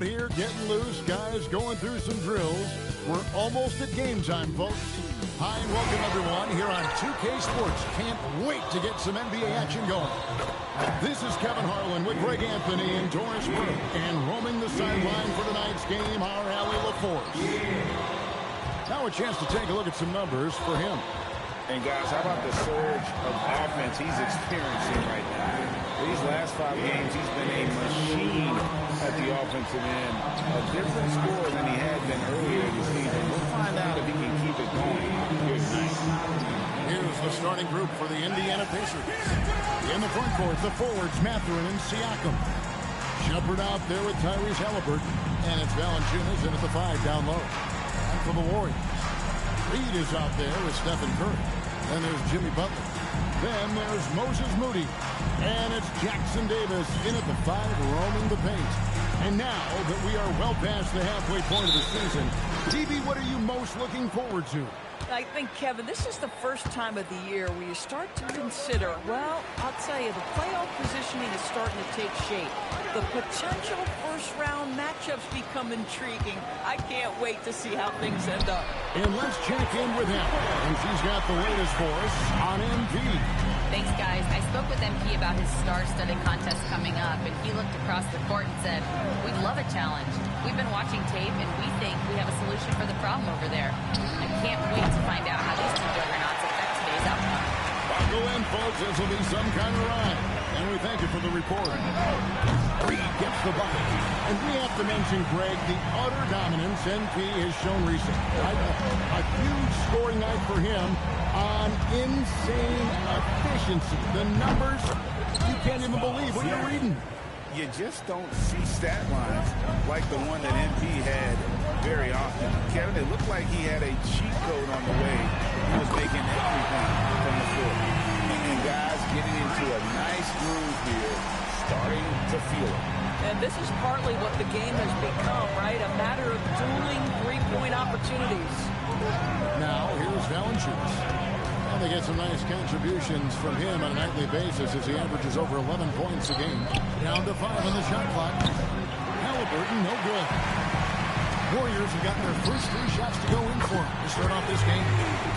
out here getting loose. Guys going through some drills. We're almost at game time, folks. Hi and welcome, everyone, here on 2K Sports. Can't wait to get some NBA action going. This is Kevin Harlan with Greg Anthony and Doris Burke. And roaming the sideline for tonight's game, our Allie LaForce. Now a chance to take a look at some numbers for him. And guys, how about the surge of offense he's experiencing right now? These last 5 games, he's been a machine at the offensive end. A different score than he had been earlier in the season. We'll find out if he can keep it going here tonight. Here's the starting group for the Indiana Pacers. In the front court, the forwards, Mathurin and Siakam. Shepard out there with Tyrese Halliburton. And it's Valanciunas in at the 5 down low. And for the Warriors, Reed is out there with Stephen Curry. Then there's Jimmy Butler. Then there's Moses Moody. And it's Jackson Davis in at the 5, roaming the paint. And now that we are well past the halfway point of the season, DB, what are you most looking forward to? I think, Kevin, this is the first time of the year where you start to consider, well, I'll tell you, the playoff positioning is starting to take shape. The potential first-round matchups become intriguing. I can't wait to see how things end up. And let's check in with him. And she's got the latest for us on MP. Thanks, guys. I spoke with MP about his star-studded contest coming up, and he looked across the court and said, we'd love a challenge. We've been watching tape, and we think we have a solution for the problem over there. I can't wait to find out how these two juggernauts affect today's outcome. Buckle in, folks. This will be some kind of ride. And we thank you for the report. Reed gets the bucket. And we have to mention, Greg, the utter dominance NP has shown recently. A huge scoring night for him on insane efficiency. The numbers, you can't even believe what you're reading. You just don't see stat lines like the one that MP had very often. Kevin, it looked like he had a cheat code on the way. He was making everything from the floor. And guys getting into a nice groove here, starting to feel it. And this is partly what the game has become, right? A matter of dueling three-point opportunities. Now, here's Valanciunas. And they get some nice contributions from him on a nightly basis as he averages over 11 points a game. Down to 5 on the shot clock. Halliburton, no good. Warriors have gotten their first 3 shots to go in for him to start off this game.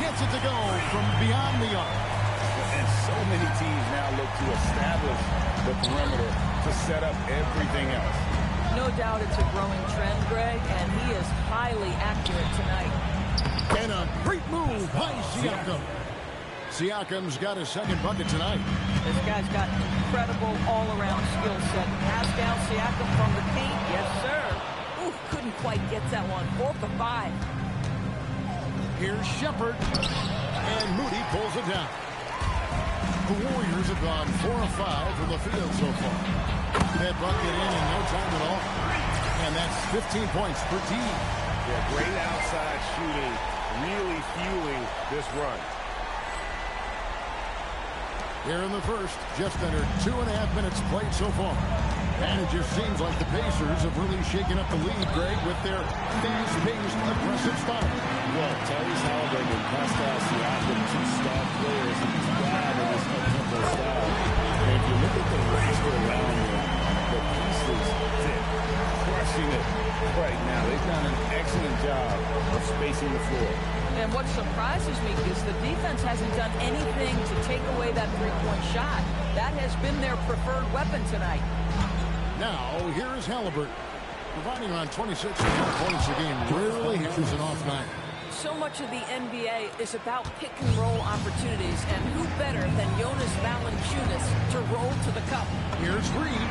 Gets it to go from beyond the arc. And so many teams now look to establish the perimeter to set up everything else. No doubt it's a growing trend, Greg, and he is highly accurate tonight. And a great move by Siakam. Siakam's got his second bucket tonight. This guy's got incredible all-around skill set. Pass down Siakam from the paint. Yes, sir. Ooh, couldn't quite get that one. 4 for 5. Here's Shepard. And Moody pulls it down. The Warriors have gone 4 of 5 from the field so far. That bucket in no time at all. And that's 15 points for D. Yeah, great outside shooting, really fueling this run. Here in the first, just under 2.5 minutes played so far. And it just seems like the Pacers have really shaken up the lead, Greg, with their fast-paced, aggressive style. Well, Tyrese Halliburton and Pascal Siakam, 2 star players, and thrive in this up-tempo style. And if you look at the roster around them, the pieces fit, crushing it right now. They've done an excellent job of spacing the floor. And what surprises me is the defense hasn't done anything to take away that three-point shot. That has been their preferred weapon tonight. Now, here is Halliburton. Providing around 26.5 points a game. Rarely has an off night. So much of the NBA is about pick-and-roll opportunities, and who better than Jonas Valanciunas to roll to the cup. Here's Reed.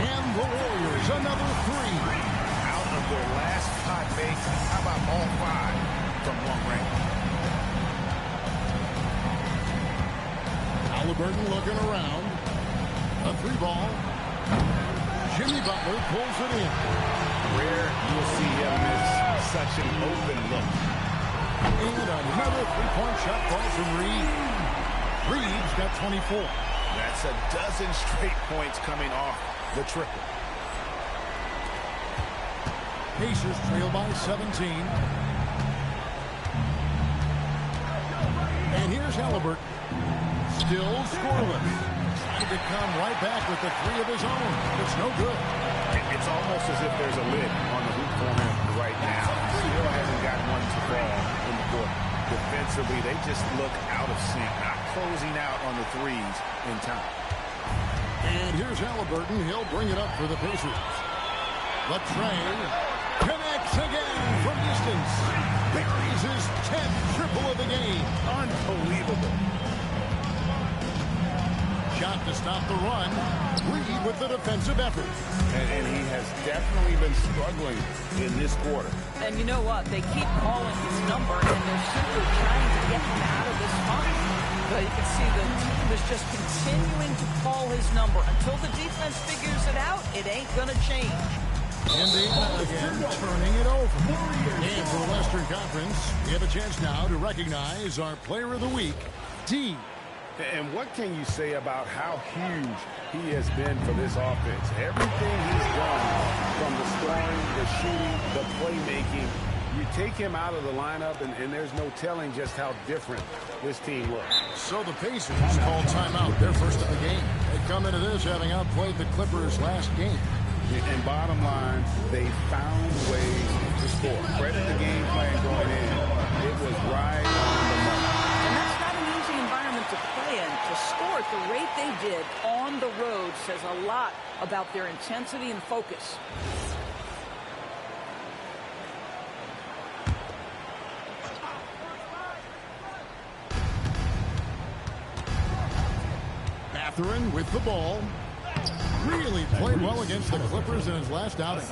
And the Warriors, another 3. Out of their last 5 makes, how about all 5? From long range. Halliburton looking around. A 3 ball. Jimmy Butler pulls it in. Rare you'll see him miss such an open look. And another 3-point shot ball from Reed. Reed's got 24. That's a dozen straight points coming off the triple. Pacers trail by 17. And here's Halliburton. Still scoreless. Trying to to come right back with the three of his own. It's no good. It's almost as if there's a lid on the hoop for him right now. He still hasn't got one to fall in the quarter. Defensively, they just look out of sync, not closing out on the threes in time. And here's Halliburton. He'll bring it up for the Pacers. Latrey connects again from distance. Buries his 10th triple of the game. Unbelievable. Shot to stop the run. Reed with the defensive effort. And he has definitely been struggling in this quarter. And you know what? They keep calling his number, and they're simply trying to get him out of this funk. But you can see the team is just continuing to call his number. Until the defense figures it out, it ain't going to change. Indiana again turning it over. And for the Western Conference, we have a chance now to recognize our Player of the Week, D. And what can you say about how huge he has been for this offense? Everything he's done, from the scoring, the shooting, the playmaking, you take him out of the lineup, and there's no telling just how different this team looks. So the Pacers call timeout, their first of the game. They come into this having outplayed the Clippers last game. And bottom line, they found ways to score. Credit the game plan going in. It was right on the money. And that's not an easy environment to play in. To score at the rate they did on the road says a lot about their intensity and focus. Mathurin with the ball. Really played well against the Clippers in his last outing.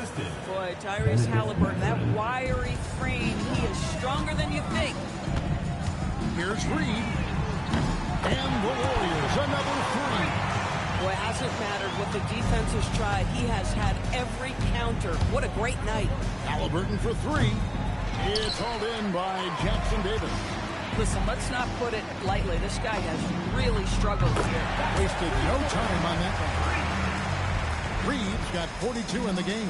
Boy, Tyrese Halliburton, that wiry frame, he is stronger than you think. Here's Reed. And the Warriors, another three. Boy, hasn't mattered what the defense has tried. He has had every counter. What a great night. Halliburton for three. It's hauled in by Jackson Davis. Listen, let's not put it lightly. This guy has really struggled here. Wasted no time on that one. Reed's got 42 in the game.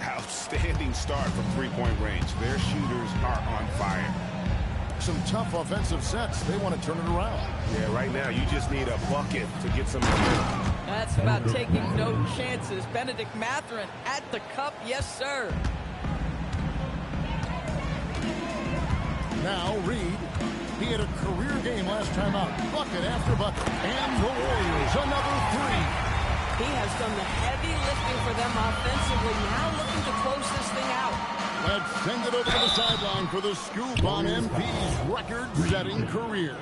Outstanding start from three-point range. Their shooters are on fire. Some tough offensive sets. They want to turn it around. Yeah, right now you just need a bucket to get some momentum. That's about taking no chances. Benedict Mathurin at the cup. Yes, sir. Now Reed. He had a career game last time out. Bucket after bucket. And the Warriors, another three. He has done the heavy lifting for them offensively. Now looking to close this thing out. Let's send it over to the sideline for the scoop on MP's record-setting career.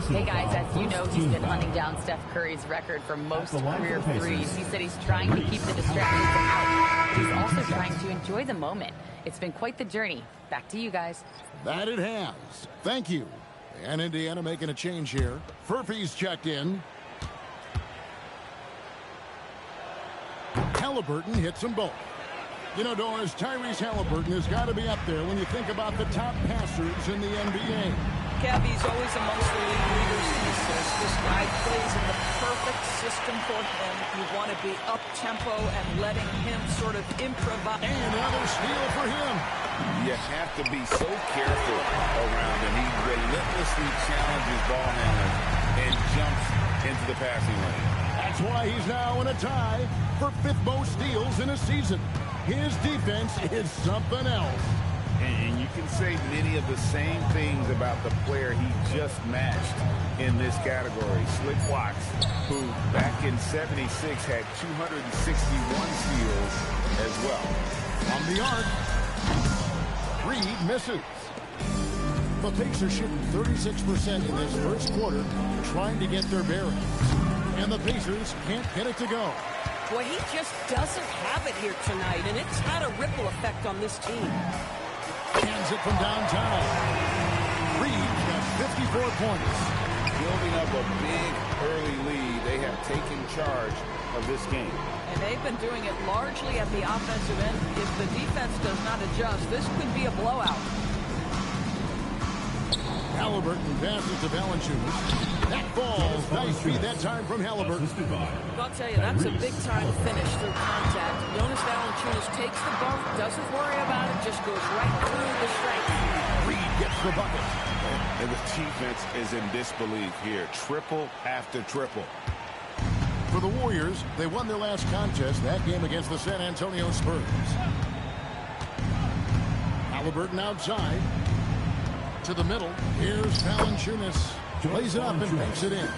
Hey, guys, as you know, he's been hunting down Steph Curry's record for most career threes. He said he's trying to keep the distractions out. But he's also trying to enjoy the moment. It's been quite the journey. Back to you guys. That it has. Thank you. And Indiana making a change here. Furphy's checked in. Halliburton hits them both. You know, Doris, Tyrese Halliburton has got to be up there when you think about the top passers in the NBA. He's always amongst the league leaders in assists. This guy plays in the perfect system for him. You want to be up-tempo and letting him sort of improvise. And another steal for him. You have to be so careful around him. He relentlessly challenges ball handlers and jumps into the passing lane. That's why he's now in a tie for fifth most steals in a season. His defense is something else. And you can say many of the same things about the player he just matched in this category, Slick Watts, who back in '76 had 261 steals as well. On the arc, Reed misses. The Pacers shooting 36% in this first quarter, trying to get their bearings. And the Pacers can't get it to go. Boy, he just doesn't have it here tonight, and it's had a ripple effect on this team. Hands it from downtown. Reed's got 54 points. Building up a big early lead, they have taken charge of this game. And they've been doing it largely at the offensive end. If the defense does not adjust, this could be a blowout. Halliburton passes to Valanciunas. That falls. Nice feed that time from Halliburton. I'll tell you, that's a big-time finish through contact. Jonas Valanciunas takes the bump, doesn't worry about it, just goes right through the strength. Reed gets the bucket. And the defense is in disbelief here. Triple after triple. For the Warriors, they won their last contest, that game against the San Antonio Spurs. Halliburton outside. To the middle. Here's Valanciunas. Plays it up and banks it in.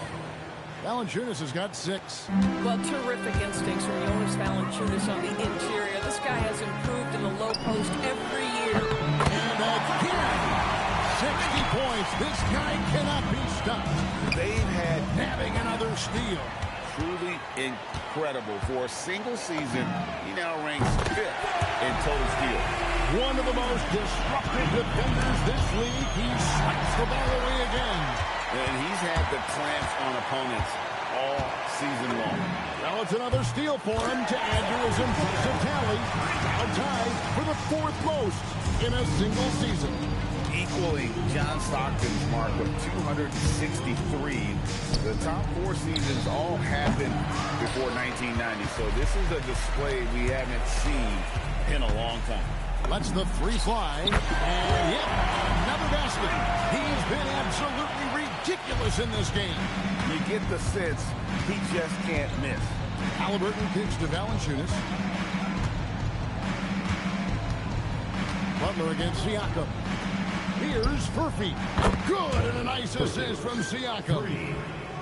Valanciunas has got 6. Well, terrific instincts from Jonas Valanciunas on the interior. This guy has improved in the low post every year. And again, 60 points. This guy cannot be stopped. They've had Nabbing another steal. truly incredible. For a single season, he now ranks 5th in total steals. One of the most disruptive defenders this league. He swipes the ball away again. And he's had the clamps on opponents all season long. Now it's another steal for him to add to his impressive tally. Now tied for the 4th most in a single season. Equaling John Stockton's mark of 263. The top 4 seasons all happened before 1990. So this is a display we haven't seen in a long time. Lets the 3 fly. And yep, another basket. He's been absolutely ridiculous in this game. You get the sense he just can't miss. Halliburton kicks to Valanciunas. Butler against Siakam. Here's Furphy. Good, and a nice assist from Siakam.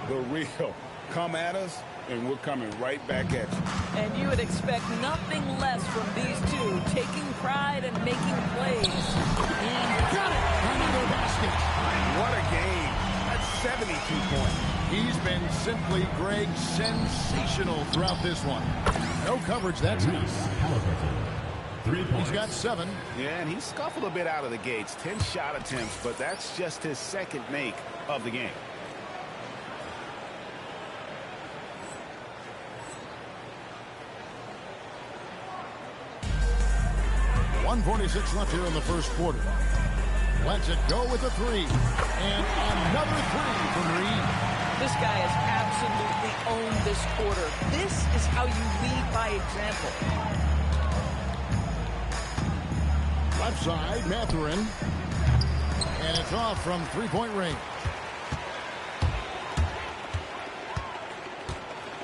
The real. Come at us, and we're coming right back at you. And you would expect nothing less from these two, taking pride and making plays. And got it. Another basket. What a game. That's 72 points. He's been simply, Greg, sensational throughout this one. No coverage that time. He's got 7. Yeah, and he scuffled a bit out of the gates. 10 shot attempts, but that's just his second make of the game. .146 left here in the first quarter. Lets it go with a 3. And another 3 from Reed. This guy has absolutely owned this quarter. This is how you lead by example. Left side, Mathurin. And it's off from 3-point range.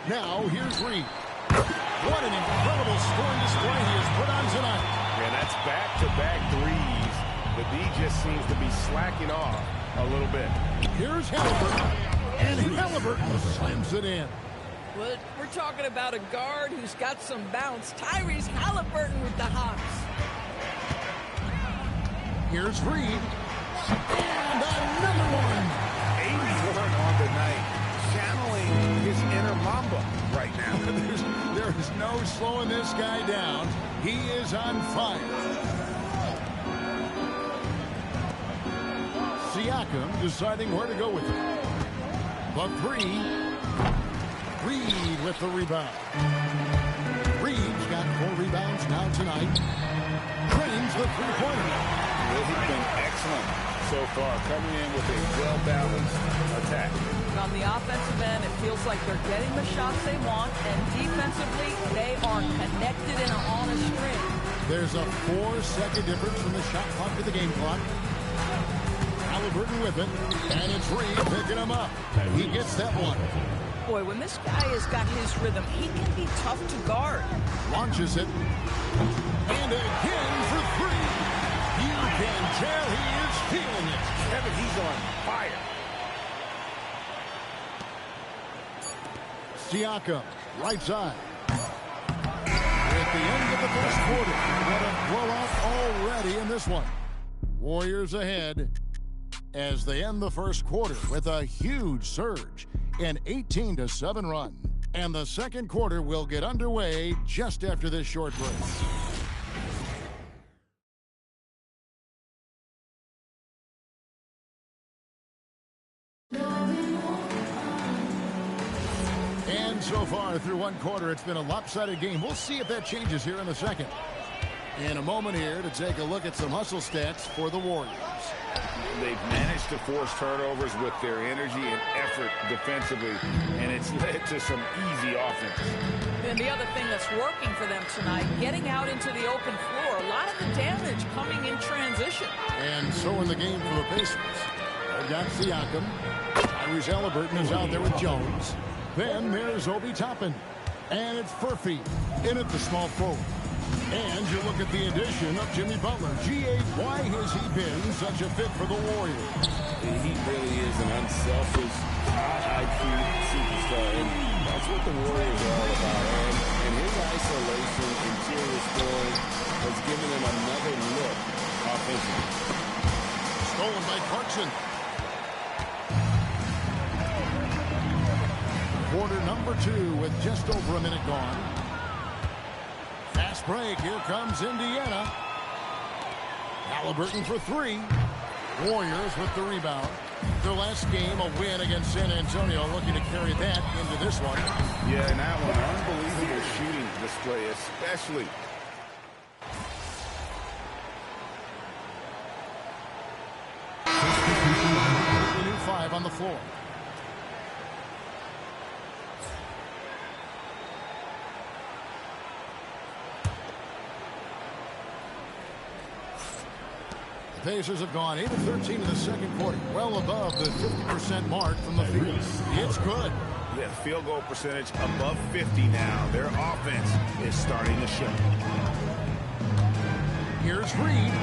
Now, here's Reed. What an incredible scoring display he has put on tonight. Yeah, that's back-to-back threes. The D just seems to be slacking off a little bit. Here's Halliburton. And Halliburton slams it in. Well, we're talking about a guard who's got some bounce. Tyrese Halliburton with the hops. Here's Reed. And another one. 81 on the night. Channeling his inner Mamba right now. There is no slowing this guy down. He is on fire. Siakam deciding where to go with it. The 3. Reed with the rebound. Reed's got 4 rebounds now tonight. Trains the 3-pointer. He's been excellent so far, coming in with a well-balanced attack. On the offensive end, it feels like they're getting the shots they want, and defensively, they are connected and on a string. There's a 4-second difference from the shot clock to the game clock. Halliburton with it, and it's Reed picking him up. He gets that one. Boy, when this guy has got his rhythm, he can be tough to guard. Launches it. And again for 3. You can tell he is feeling it. Kevin, he's on fire. Siakam, right side. At the end of the first quarter, what a blowout already in this one. Warriors ahead as they end the first quarter with a huge surge, an 18-7 run. And the second quarter will get underway just after this short break. And so far through one quarter, it's been a lopsided game. We'll see if that changes here in the second. In a moment here to take a look at some hustle stats for the Warriors. They've managed to force turnovers with their energy and effort defensively, and it's led to some easy offense. And the other thing that's working for them tonight, getting out into the open floor. A lot of the damage coming in transition. And so in the game for the Pacers. They've got Siakam. Tyrese Halliburton is out there with Jones. Then there's Obi Toppin. And it's Furphy in at the small forward. And you look at the addition of Jimmy Butler. G.A., why has he been such a fit for the Warriors? He really is an unselfish, high IQ superstar, and that's what the Warriors are all about. And his isolation, interior scoring, has given him another look offensively. Stolen by Clarkson. Quarter number 2 with just over a minute gone. Fast break. Here comes Indiana. Halliburton for 3. Warriors with the rebound. Their last game, a win against San Antonio, looking to carry that into this one. Yeah, and that one, unbelievable shooting display, especially. The new 5 on the floor. The Pacers have gone 8 of 13 in the second quarter, well above the 50% mark from the field. It's good. Yeah, field goal percentage above 50 now. Their offense is starting to show. Here's Reed.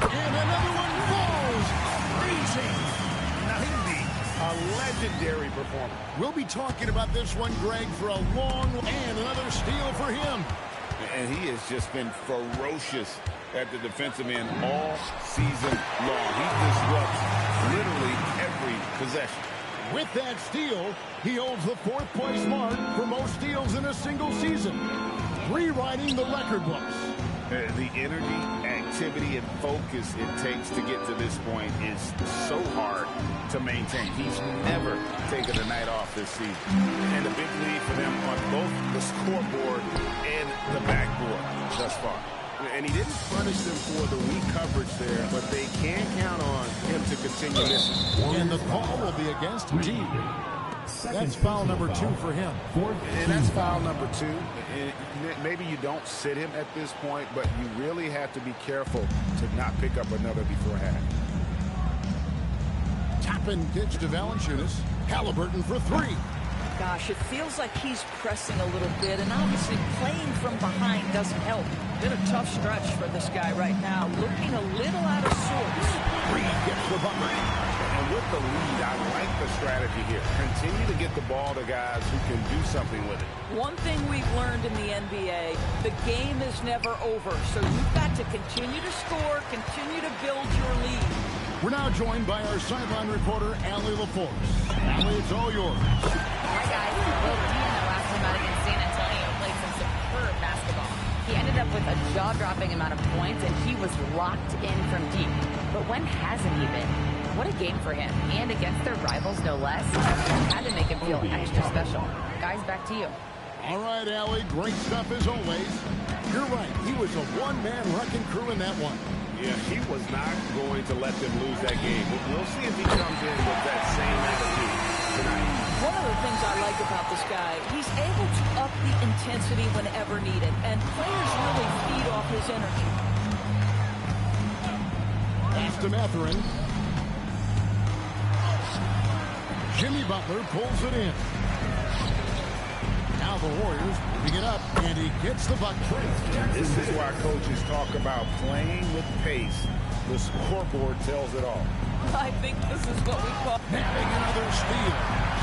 And another one falls. Amazing. 90. A legendary performance. We'll be talking about this one, Greg, for a long, and another steal for him. And he has just been ferocious at the defensive end all season long. He disrupts literally every possession. With that steal, he holds the 4th place mark for most steals in a single season, rewriting the record books. The energy, activity, and focus it takes to get to this point is so hard to maintain. He's never taken a night off this season. And a big lead for them on both the scoreboard and the backboard thus far. And he didn't punish them for the weak coverage there, but they can count on him to continue missing. And the call will be against D. That's foul number 2 for him. And that's foul number 2. Maybe you don't sit him at this point, but you really have to be careful to not pick up another before half. Toppin pitch to Valanciunas. Halliburton for 3. Gosh, it feels like he's pressing a little bit, and obviously playing from behind doesn't help. Been a tough stretch for this guy right now, looking a little out of sorts. Reed gets the bucket. And with the lead, I like the strategy here. Continue to get the ball to guys who can do something with it. One thing we've learned in the NBA, the game is never over, so you've got to continue to score, continue to build your lead. We're now joined by our sideline reporter, Allie LaForce. Allie, it's all yours. Hi, guys. Well, Dean, the last time out against San Antonio, played some superb basketball. He ended up with a jaw-dropping amount of points, and he was locked in from deep. But when hasn't he been? What a game for him. And against their rivals, no less. Had to make him feel extra special. Guys, back to you. All right, Allie, great stuff as always. You're right. He was a one-man wrecking crew in that one. Yeah, he was not going to let them lose that game. We'll see if he comes in with that same attitude tonight. One of the things I like about this guy, he's able to up the intensity whenever needed, and players really feed off his energy. Pass to Mathurin. Jimmy Butler pulls it in. Now the Warriors moving it up, and he gets the bucket. This is why coaches talk about playing with pace. The scoreboard tells it all. I think this is what we call Having another steal.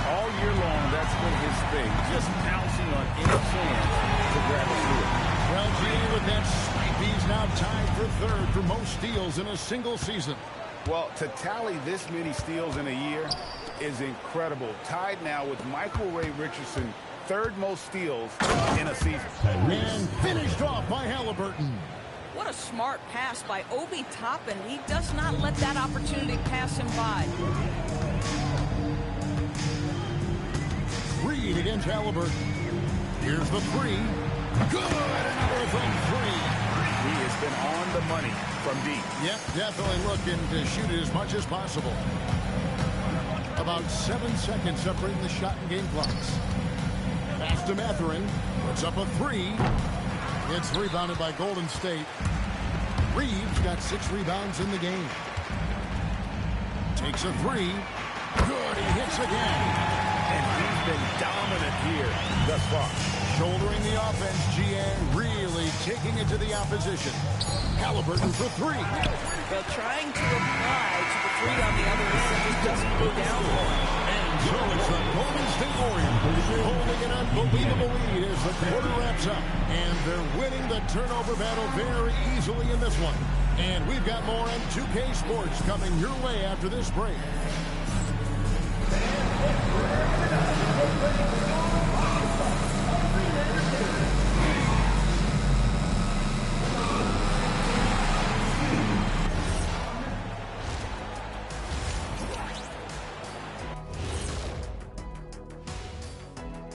All year long, that's been his thing. Just pouncing on any chance to grab a steal. Well, G, with that snipe, he's now tied for 3rd for most steals in a single season. Well, to tally this many steals in a year is incredible. Tied now with Michael Ray Richardson, 3rd most steals in a season. And finished off by Halliburton. What a smart pass by Obi Toppin. He does not let that opportunity pass him by. Reed against Halliburton. Here's the 3. Good. Another from 3. He has been on the money from deep. Yep, definitely looking to shoot it as much as possible. About 7 seconds separating the shot and game clocks. Pass to Mathurin. Puts up a 3. It's rebounded by Golden State. Reeves got 6 rebounds in the game. Takes a 3. Good, he hits again. And he's been dominant here thus far. Shouldering the offense, GA really taking it to the opposition. Halliburton for three. Well, trying to reply to the three on the other end just doesn't go down for him. And so it's the Golden State Warriors holding an unbelievable lead as the quarter wraps up. And they're winning the turnover battle very easily in this one. And we've got more on 2K Sports coming your way after this break.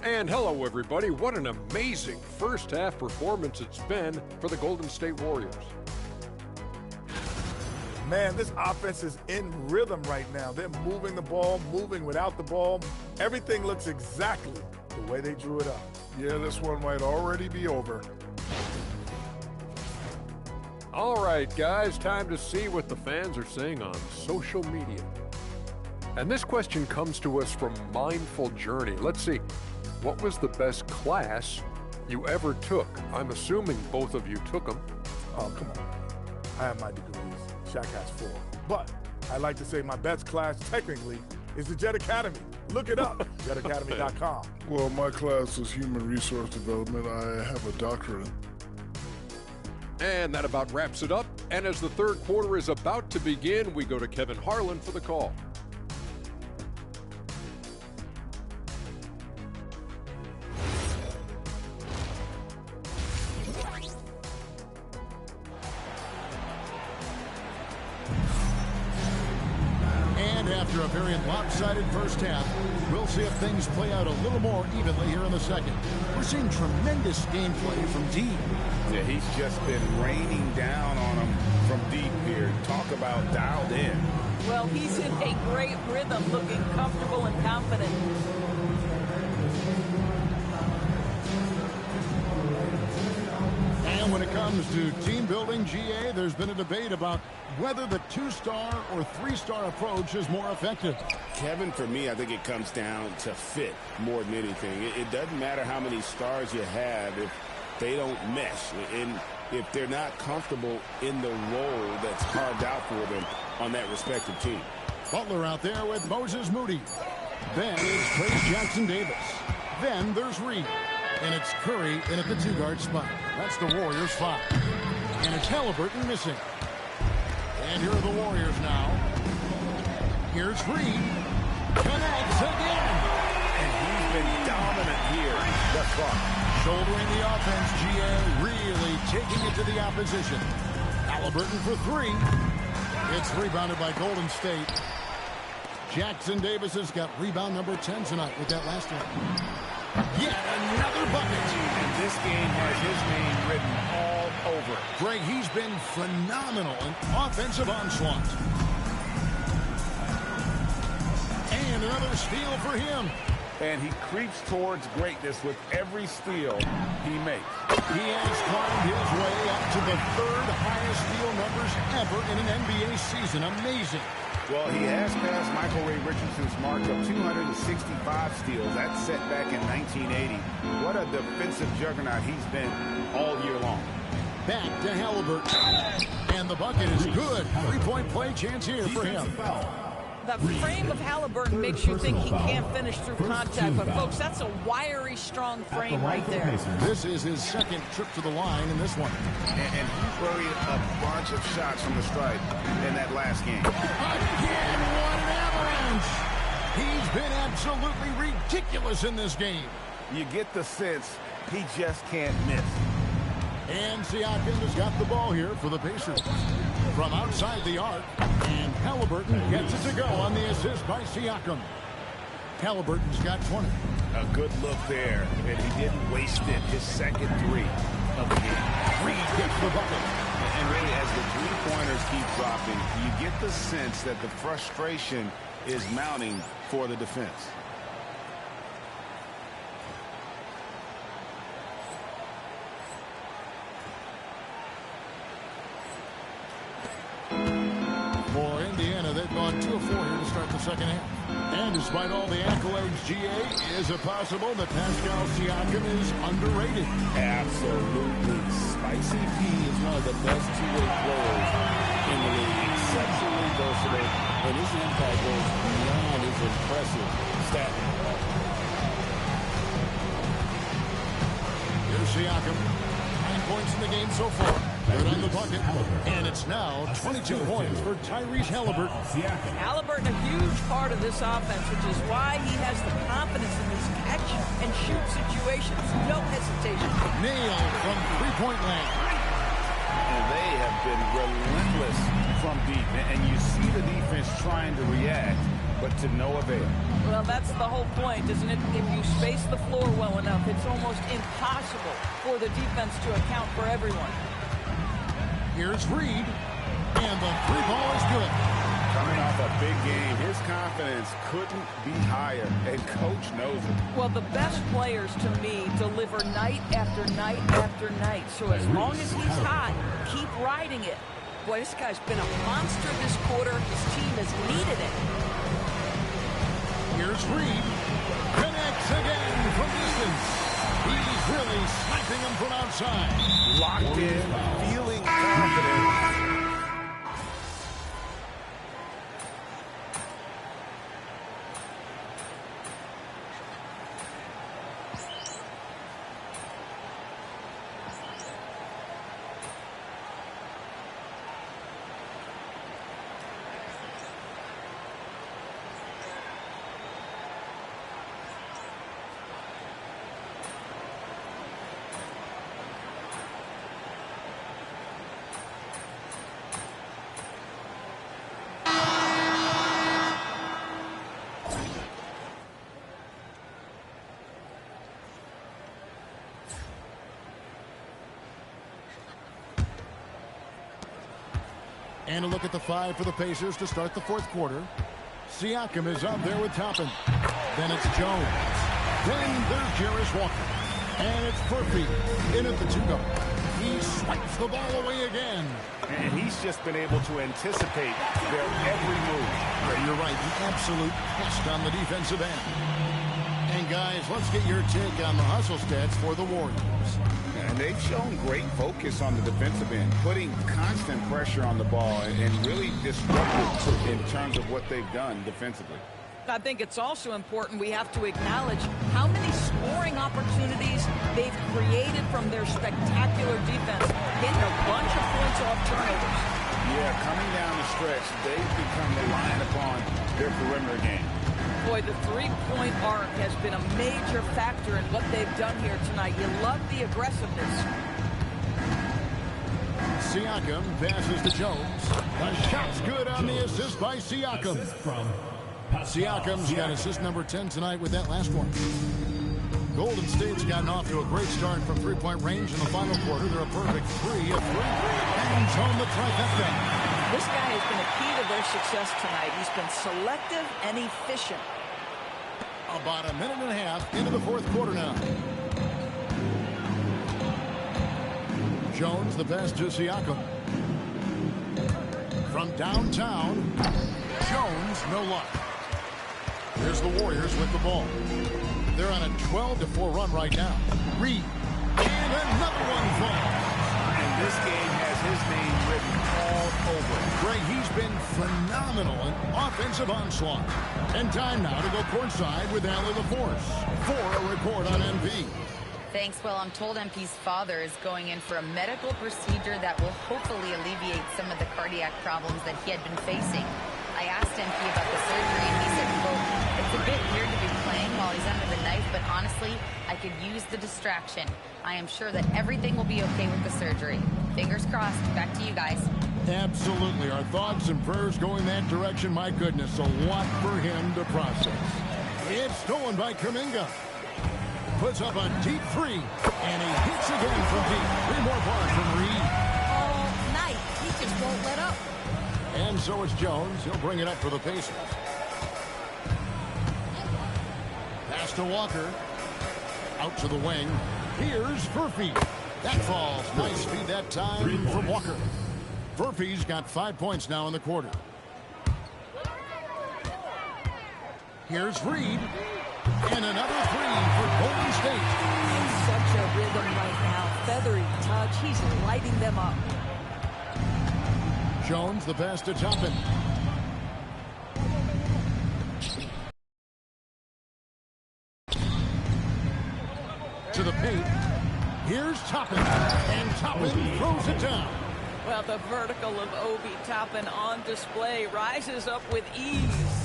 And hello, everybody. What an amazing first-half performance it's been for the Golden State Warriors. Man, this offense is in rhythm right now. They're moving the ball, moving without the ball. Everything looks exactly the way they drew it up. Yeah, this one might already be over. All right, guys, time to see what the fans are saying on social media. And this question comes to us from Mindful Journey. Let's see. What was the best class you ever took? I'm assuming both of you took them. Oh, come on. I have my degrees. Shaq has 4. But I like to say my best class technically is the Jet Academy. Look it up, jetacademy.com. Well, my class was human resource development. I have a doctorate. And that about wraps it up. And as the third quarter is about to begin, we go to Kevin Harlan for the call. After a very lopsided first half, we'll see if things play out a little more evenly here in the second. We're seeing tremendous gameplay from deep. Yeah, he's just been raining down on them from deep here. Talk about dialed in. Well, he's in a great rhythm, looking comfortable and confident. And when it comes to team building, GA, there's been a debate about whether the 2-star or 3-star approach is more effective. Kevin, for me, I think it comes down to fit more than anything. It doesn't matter how many stars you have if they don't mesh, and if they're not comfortable in the role that's carved out for them on that respective team. Butler out there with Moses Moody. Then it's Trace Jackson-Davis. Then there's Reed. And it's Curry in at the 2-guard spot. That's the Warriors' foul. And it's Halliburton missing. And here are the Warriors now. Here's Reed. Connects again. And he's been dominant here thus far. Shouldering the offense, GA really taking it to the opposition. Halliburton for 3. It's rebounded by Golden State. Jackson-Davis has got rebound number 10 tonight with that last one. Yet another bucket. And this game has his name written all over it. Greg, he's been phenomenal in offensive onslaught. And another steal for him. And he creeps towards greatness with every steal he makes. He has climbed his way up to the 3rd highest steal numbers ever in an NBA season. Amazing. Well, he has passed Michael Ray Richardson's mark of 265 steals. That's set back in 1980. What a defensive juggernaut he's been all year long. Back to Halliburton. And the bucket is good. 3-point play chance here for him. The frame of Halliburton makes you think he can't finish through contact, but folks, that's a wiry, strong frame right there. This is his second trip to the line in this one. And he buried a bunch of shots from the stripe in that last game. Again, what an avalanche! He's been absolutely ridiculous in this game. You get the sense he just can't miss. And Siakam has got the ball here for the Pacers. From outside the arc, and Halliburton gets it to go on the assist by Siakam. Halliburton's got 20. A good look there, and he didn't waste it. His second 3 of the game. Reed gets the bucket. And really, as the 3-pointers keep dropping, you get the sense that the frustration is mounting for the defense. For Indiana, they've gone 2 of 4 here to start the second half. And despite all the accolades, GA, is it possible that Pascal Siakam is underrated? Absolutely. Spicy P is one of the best two-way players in the league. Exceptionally versatile, and his impact goes beyond his impressive stat. Here's Siakam. 9 points in the game so far. Good on the bucket. And it's now 22 points for Tyrese Halliburton. Halliburton, a huge part of this offense, which is why he has the confidence in these catch-and-shoot situations. No hesitation. Nailed from three-point land. And they have been relentless from deep. And you see the defense trying to react, but to no avail. Well, that's the whole point, isn't it? If you space the floor well enough, it's almost impossible for the defense to account for everyone. Here's Reed, and the three ball is good. Coming off a big game, his confidence couldn't be higher, and Coach knows it. Well, the best players, to me, deliver night after night after night. So as long as he's hot, keep riding it. Boy, this guy's been a monster this quarter. His team has needed it. Here's Reed. Connects again from distance. He's really sniping him from outside. Locked in, feeling confident. And a look at the five for the Pacers to start the fourth quarter. Siakam is up there with Toppin. Then it's Jones. Then there's Jarris Walker. And it's Furphy in at the two-guard. He swipes the ball away again. And he's just been able to anticipate their every move. Yeah, you're right. The absolute pest on the defensive end. And guys, let's get your take on the hustle stats for the Warriors. And they've shown great focus on the defensive end, putting constant pressure on the ball and really disruptive in terms of what they've done defensively. I think it's also important we have to acknowledge how many scoring opportunities they've created from their spectacular defense, getting a bunch of points off turnovers. Yeah, coming down the stretch, they've become reliant upon their perimeter game. Boy, the three-point arc has been a major factor in what they've done here tonight. You love the aggressiveness. Siakam passes to Jones. The shot's good on the assist by Siakam. Siakam's got assist number 10 tonight with that last one. Golden State's gotten off to a great start from three-point range in the final quarter. They're a perfect 3 of 3. Hangs home the trifecta. This guy has been a key to their success tonight. He's been selective and efficient. About a minute and a half into the fourth quarter now. Jones, the pass to Siakam. From downtown, Jones, no luck. Here's the Warriors with the ball. They're on a 12-4 run right now. Reed, and another one falls. And this game has his name written all over it. Greg, he's been phenomenal in offensive onslaught. And time now to go courtside with Allie LaForce for a report on MP. Thanks. Well, I'm told MP's father is going in for a medical procedure that will hopefully alleviate some of the cardiac problems that he had been facing. I asked MP about the surgery, and he said, quote, "It's a bit weird to be playing while he's under the knife, but honestly, I could use the distraction. I am sure that everything will be okay with the surgery. Fingers crossed." Back to you guys. Absolutely. Our thoughts and prayers going that direction. My goodness, a lot for him to process. It's stolen by Kuminga. Puts up a deep three, and he hits again from deep. 3 more bars from Reed. All night. He just won't let up. And so it's Jones. He'll bring it up for the Pacers. Pass to Walker. Out to the wing. Here's Furphy. That falls. Nice feed that time from Walker. Furphy's got 5 points now in the quarter. Here's Reed. And another three for Golden State. In such a rhythm right now. Feathery touch. He's lighting them up. Jones, the pass to Toppin. To the paint. Here's Toppin. And Toppin throws it down. Well, the vertical of Obi Toppin on display rises up with ease.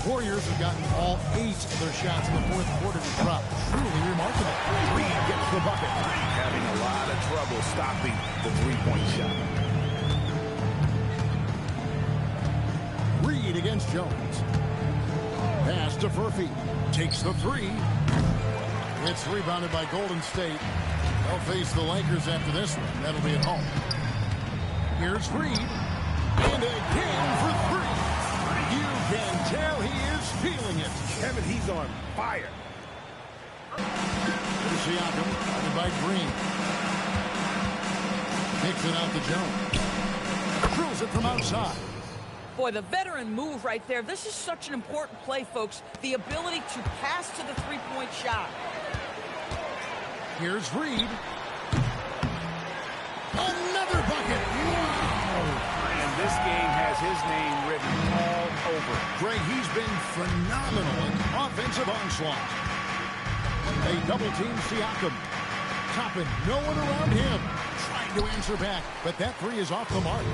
Warriors have gotten all 8 of their shots in the fourth quarter to drop. Truly remarkable. Reed gets the bucket. Having a lot of trouble stopping the three-point shot. Reed against Jones. Pass to Furphy. Takes the three. It's rebounded by Golden State. They'll face the Lakers after this one. That'll be at home. Here's Reed. And again for three. You can tell he is feeling it. Kevin, he's on fire. Siakam, guarded by Green. Kicks it out to Jones. Drills it from outside. Boy, the veteran move right there. This is such an important play, folks. The ability to pass to the three-point shot. Here's Reed. Another bucket. Wow. And this game has his name written all over. Greg, he's been phenomenal in offensive onslaught. They double-team Siakam. Toppin, no one around him. Trying to answer back, but that three is off the mark.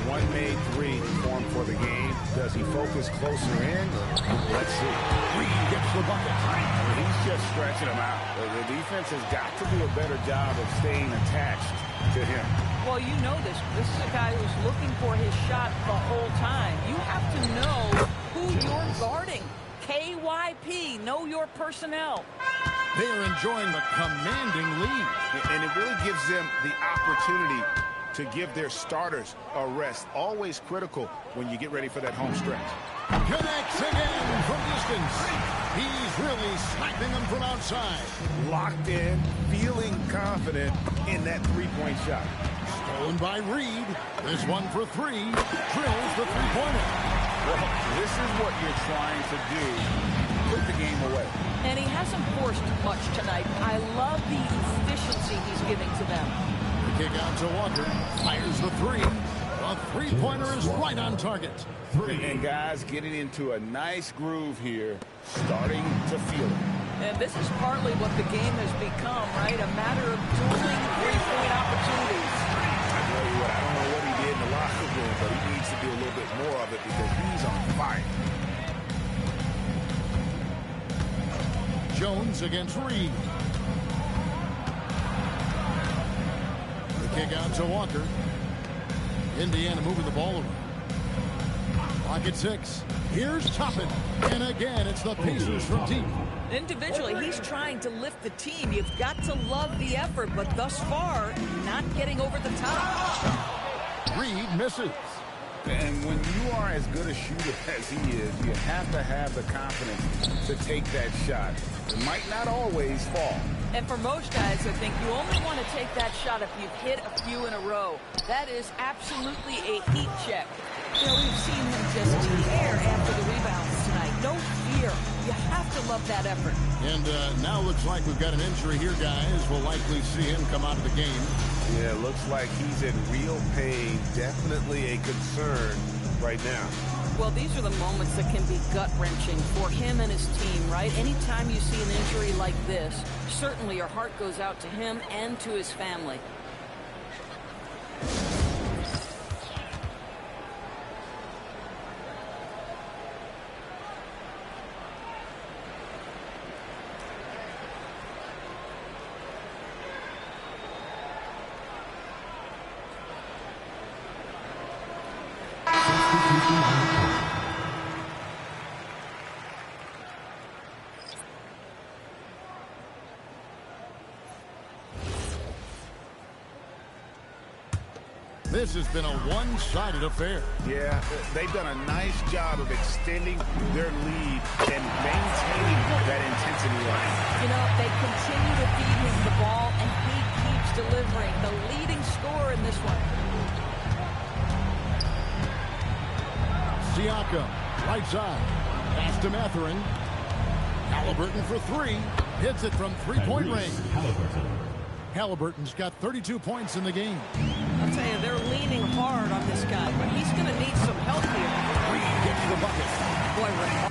One made three form for the game. Does he focus closer in? Let's see. Reed gets the bucket. He's just stretching him out. The defense has got to do a better job of staying attached to him. Well, you know this. This is a guy who's looking for his shot the whole time. You have to know who you're guarding. KYP, know your personnel. They are enjoying the commanding lead. And it really gives them the opportunity to give their starters a rest. Always critical when you get ready for that home stretch. Connects again from distance. He's really sniping them from outside. Locked in, feeling confident in that three-point shot. Stolen by Reed. This one for three. Drills the three-pointer. Well, this is what you're trying to do. Put the game away. And he hasn't forced much tonight. I love the efficiency he's giving to them. The kick out to Walker. Fires the three. The three-pointer is right on target. Three. And guys getting into a nice groove here, starting to feel it. And this is partly what the game has become, right? A matter of dueling three-point opportunities. I tell you what, I don't know what he did in the locker room, but he needs to do a little bit more of it because he's on fire. Jones against Reed. The kick out to Walker. Indiana moving the ball over. Clock at 6. Here's Toppin. And again, it's the Pacers from deep. Individually, he's trying to lift the team. You've got to love the effort, but thus far, not getting over the top. Reed misses. And when you are as good a shooter as he is, you have to have the confidence to take that shot. It might not always fall. And for most guys, I think you only want to take that shot if you've hit a few in a row. That is absolutely a heat check. You know, we've seen him just tear after the rebounds tonight. No fear. You have to love that effort. And now looks like we've got an injury here, guys. We'll likely see him come out of the game. Yeah, looks like he's in real pain. Definitely a concern right now. Well, these are the moments that can be gut-wrenching for him and his team, right? Anytime you see an injury like this, certainly your heart goes out to him and to his family. This has been a one-sided affair. Yeah, they've done a nice job of extending their lead and maintaining that intensity line. You know, they continue to feed him the ball, and he keeps delivering. The leading scorer in this one. Siakam, right side. Pass to Mathurin. Halliburton for three. Hits it from three-point range. Halliburton's got 32 points in the game. I'll tell you, they're leaning hard on this guy, but he's going to need some help here. Green gets the bucket. Boy,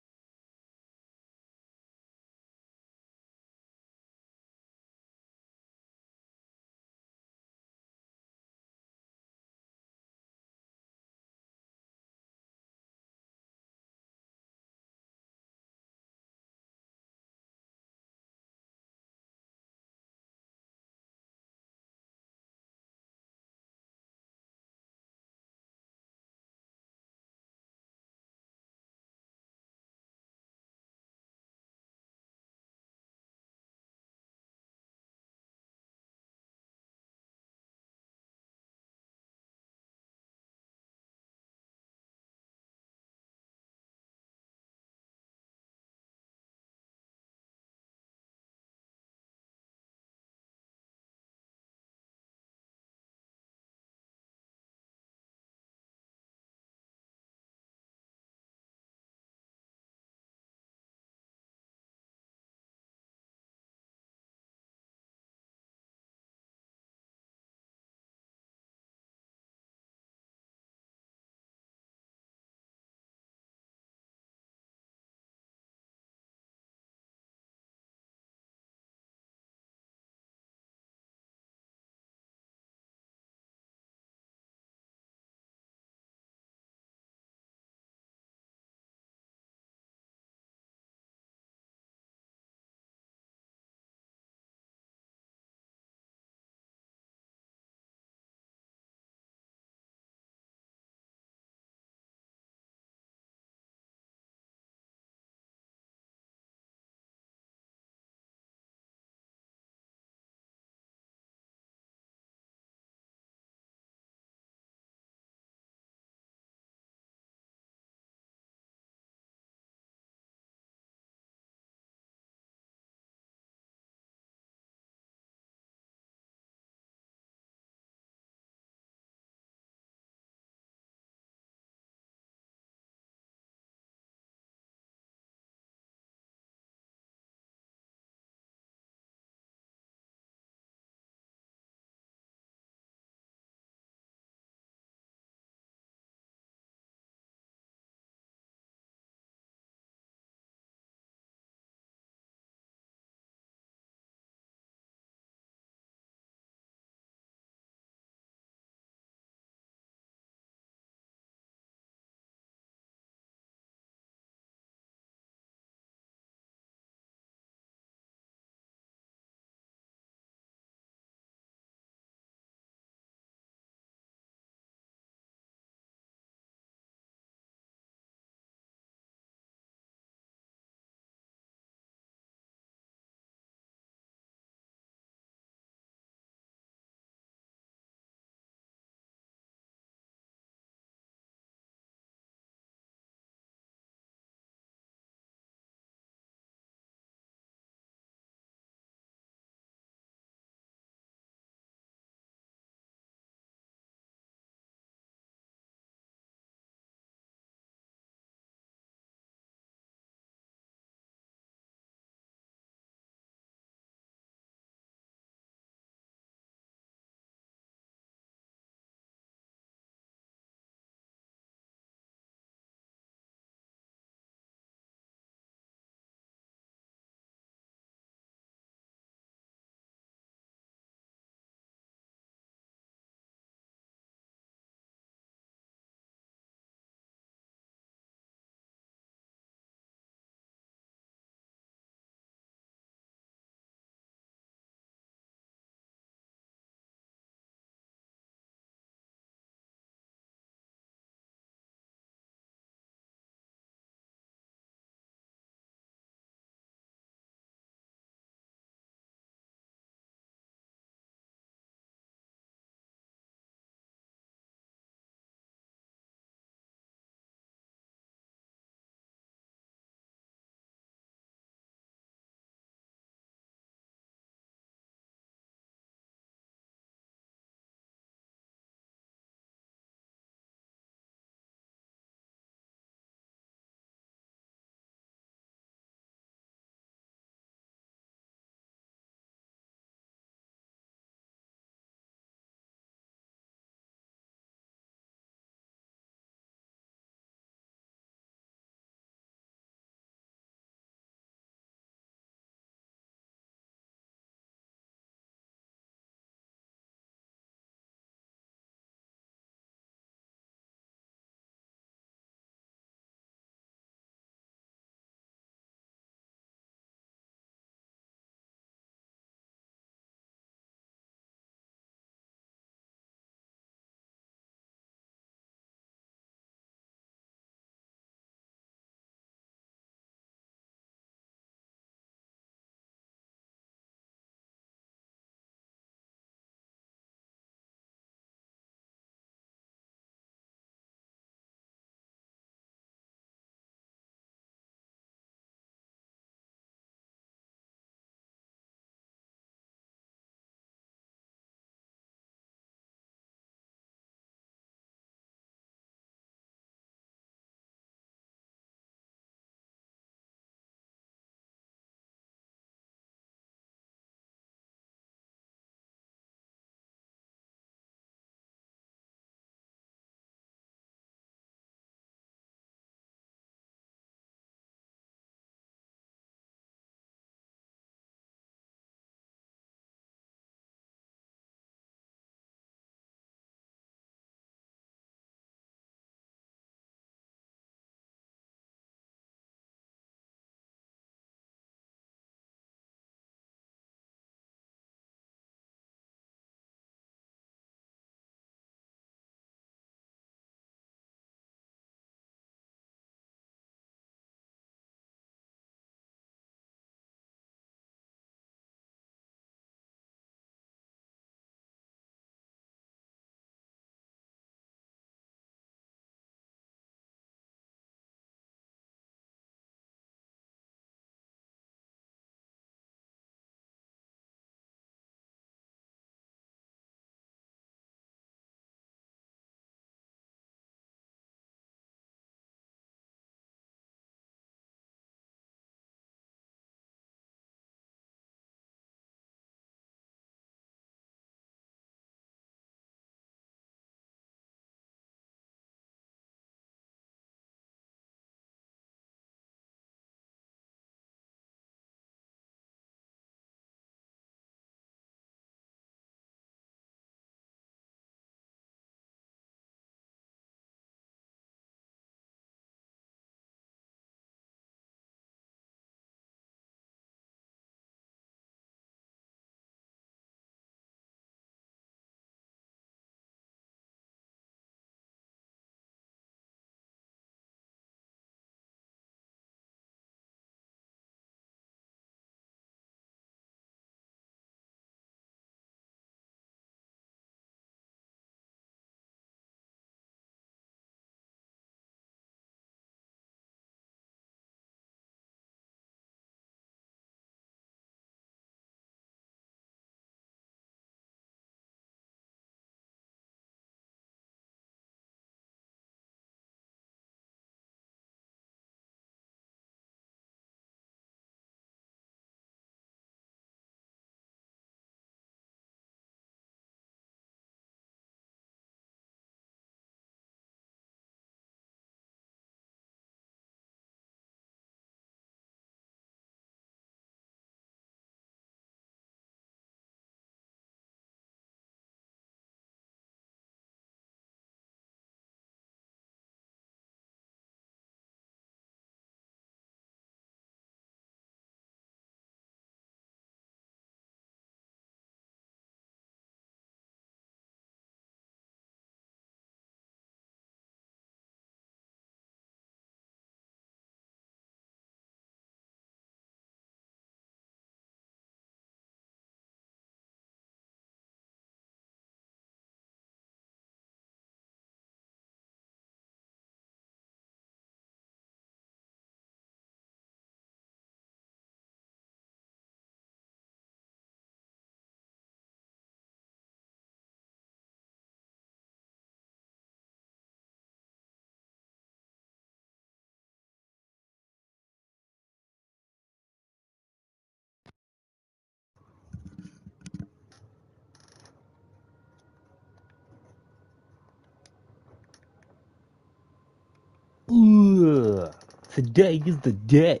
Today is the day.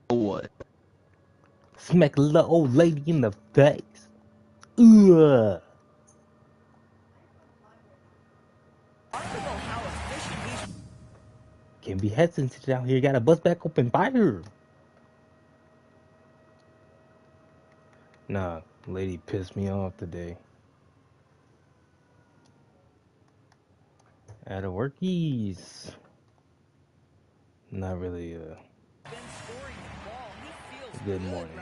What? Smack a little old lady in the face. Ugh. Can't be hesitant out here. Got to bust back open fire. Nah, lady pissed me off today. Out of workies. Not really good morning.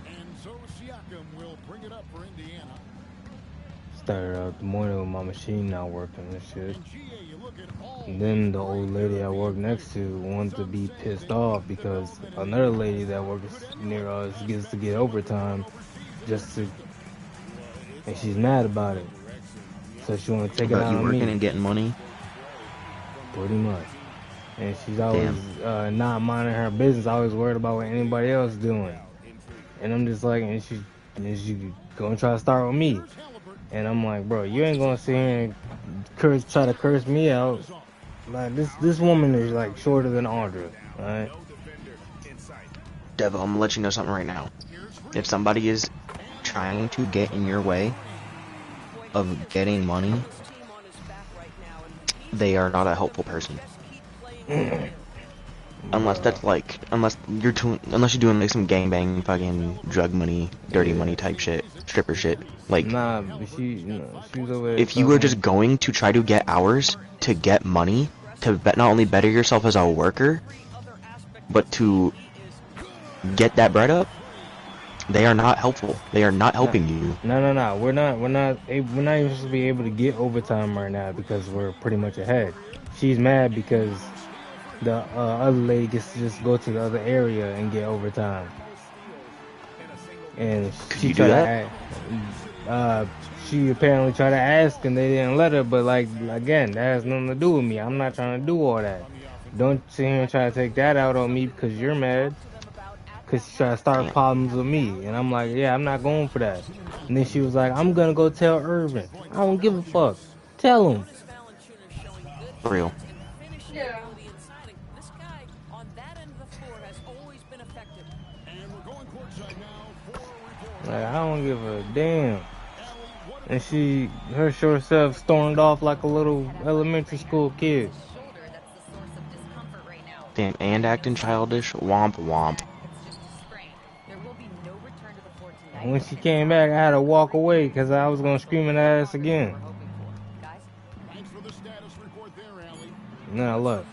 And so Siakam will bring it up for Indiana. Started out the morning with my machine not working and shit. And then the old lady I work next to wanted to be pissed off because another lady that works near us gets to get overtime and she's mad about it. So she want to take it out you on working me. and getting money? Pretty much. And she's always not minding her business, always worried about what anybody else is doing. And I'm just like, and she gonna try to start with me. And I'm like, bro, you ain't gonna sit here and try to curse me out. Like this woman is like shorter than Audra, alright? Devo, I'm gonna let you know something right now. If somebody is trying to get in your way of getting money, they are not a helpful person. Unless you're doing like some gangbang, fucking drug money, dirty money type shit, stripper shit. Like, nah, but she was over there. If you were just going to try to get hours to get money to not only better yourself as a worker, but to get that bread up, they are not helpful. They are not helping you. No. We're not even supposed to be able to get overtime right now because we're pretty much ahead. She's mad because the other lady gets to just go to the other area and get overtime. And she tried to she apparently tried to ask and they didn't let her, but like, again, that has nothing to do with me. I'm not trying to do all that. Don't sit here and try to take that out on me because you're mad. Because she tried to start problems with me. And I'm like, yeah, I'm not going for that. And then she was like, I'm going to go tell Irvin. I don't give a fuck. Tell him. For real. Yeah. This guy on that end of the floor has always been effective. And we're going courtside now for a report. Like, I don't give a damn. And her short self stormed off like a little elementary school kid. Damn, and acting childish. Womp womp. When she came back, I had to walk away because I was going to scream at her ass again. And then I left.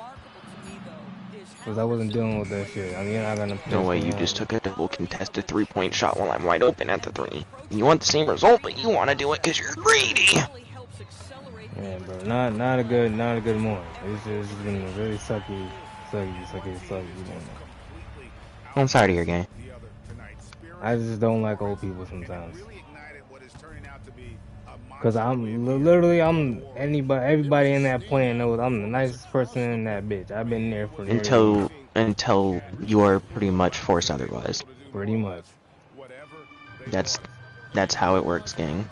Because I wasn't dealing with that shit. I mean, you're not going to piss No way, me you off. just took a double contested 3-point shot while I'm wide open at the 3. You want the same result, but you want to do it because you're greedy. Yeah, bro, not a good morning. It's just been a really sucky. I'm sorry to hear, gang. I just don't like old people sometimes. Cause everybody in that plant knows I'm the nicest person in that bitch. I've been there for until you are pretty much forced otherwise. Pretty much. That's how it works, gang.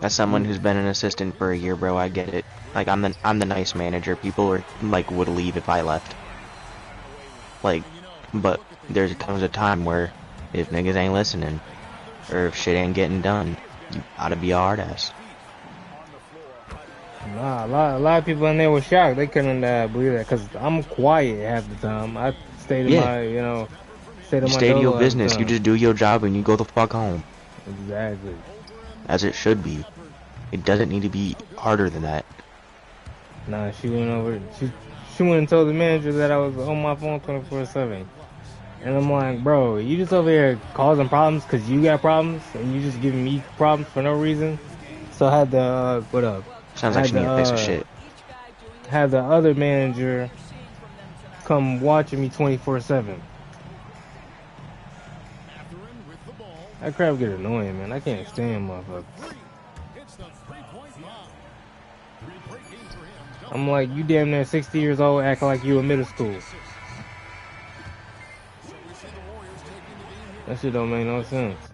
As someone who's been an assistant for a year, bro, I get it. Like, I'm the nice manager. People would leave if I left. Like, but comes a time where if niggas ain't listening, or if shit ain't getting done, you gotta be a hard ass. Nah, a lot of people in there were shocked. They couldn't believe that because I'm quiet half the time. I stay to stay to your business. You just do your job and you go the fuck home. Exactly. As it should be. It doesn't need to be harder than that. Nah, she went over. She went and told the manager that I was on my phone 24/7. And I'm like, bro, you just over here causing problems because you got problems and you just giving me problems for no reason. So I had the what up? Sounds like she need a piece of shit. Had the other manager come watching me 24/7. That crap get annoying, man. I can't stand motherfuckers. I'm like, you damn near 60 years old, acting like you in middle school. That shit don't make no sense.